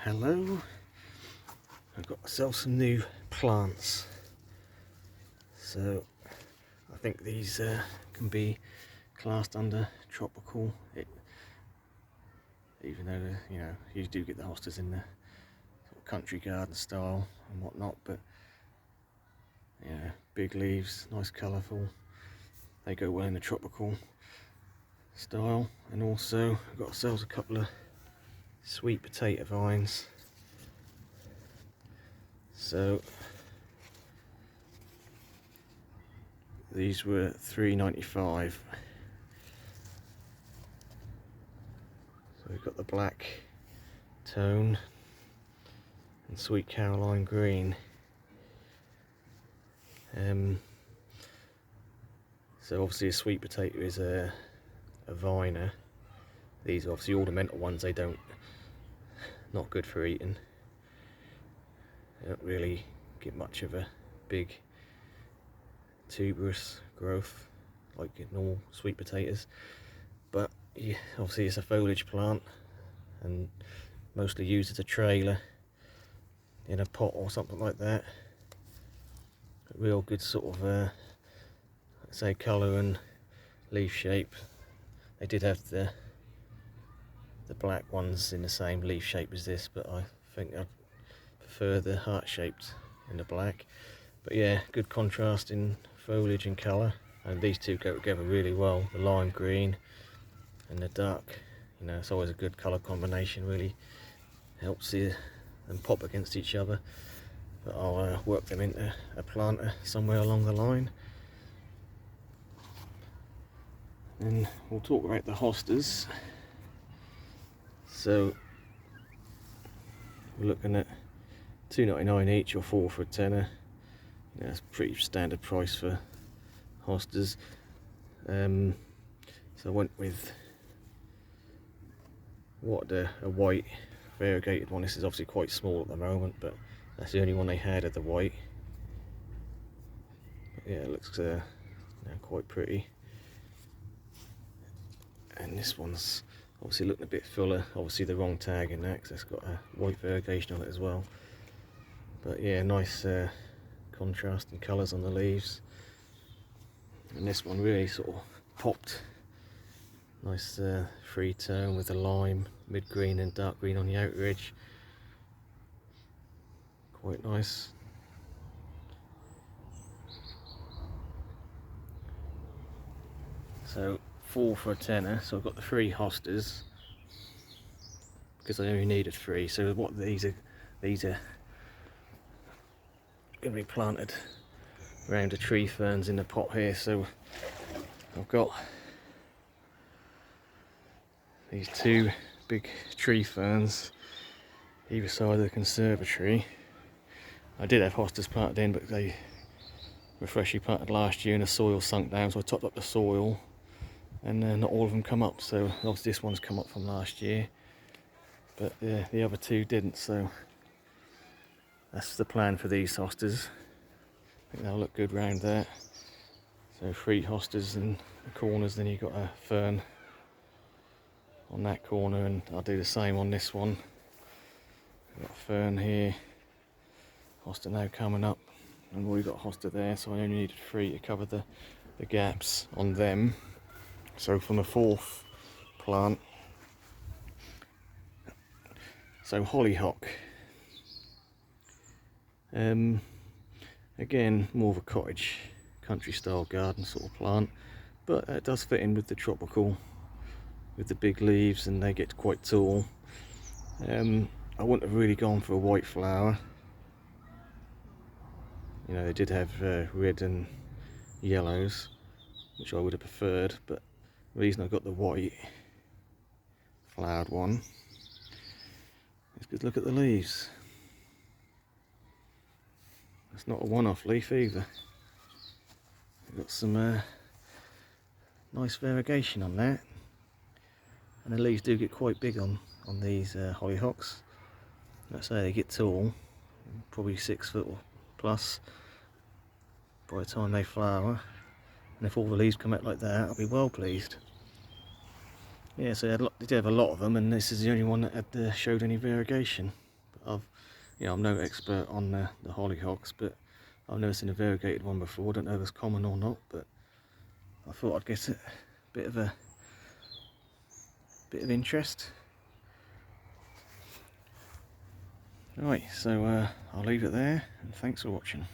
Hello, I've got myself some new plants. So I think these can be classed under tropical, even though you do get the hostas in the sort of country garden style and whatnot, but big leaves, nice colourful, they go well in the tropical style. And also I've got ourselves a couple of sweet potato vines. So these were $3.95. So we've got the black tone and sweet Caroline green. So obviously a sweet potato is a viner. These are obviously ornamental ones, not good for eating. They don't really get much of a big tuberous growth like normal sweet potatoes, but yeah, obviously it's a foliage plant and mostly used as a trailer in a pot or something like that. A real good sort of let's say colour and leaf shape. They did have the black ones in the same leaf shape as this, but I think I prefer the heart shaped in the black. But yeah, good contrast in foliage and colour, and these two go together really well, the lime green and the dark. It's always a good colour combination, really helps them pop against each other. But I'll work them into a planter somewhere along the line. And we'll talk about the hostas. So we're looking at $2.99 each, or 4 for a tenner. That's pretty standard price for hostas. So I went with a white variegated one. This is obviously quite small at the moment, but that's the only one they had of the white. But yeah, it looks quite pretty. And this one's obviously looking a bit fuller. Obviously the wrong tag in that, because it's got a white variegation on it as well. But yeah, nice contrast and colours on the leaves. And this one really sort of popped. Nice free tone with the lime, mid green and dark green on the outer edge. Quite nice. So 4 for a tenner. So I've got the 3 hostas because I only needed 3. So what these are going to be planted around the tree ferns in the pot here. So I've got these 2 big tree ferns either side of the conservatory. I did have hostas planted in, but they were freshly planted last year and the soil sunk down, so I topped up the soil, and not all of them come up. So obviously this one's come up from last year, but the other 2 didn't. So that's the plan for these hostas. I think they'll look good round there. So 3 hostas in the corners, then you've got a fern on that corner, and I'll do the same on this one. I've got a fern here, hosta now coming up, and we've got a hosta there, so I only needed 3 to cover the gaps on them. So from the 4th plant, so hollyhock. Again, more of a cottage, country style garden sort of plant, but it does fit in with the tropical, with the big leaves, and they get quite tall. I wouldn't have really gone for a white flower. They did have red and yellows, which I would have preferred, but the reason I got the white flowered one is because look at the leaves. It's not a one-off leaf either. We've got some nice variegation on that, and the leaves do get quite big on these hollyhocks. Let's say they get tall, probably 6 foot or plus by the time they flower, and if all the leaves come out like that, I'll be well pleased. Yeah, so they did have a lot of them, and this is the only one that showed any variegation. I'm no expert on the hollyhocks, but I've never seen a variegated one before. I don't know if it's common or not, but I thought I'd get it. Bit of interest. Right, so I'll leave it there, and thanks for watching.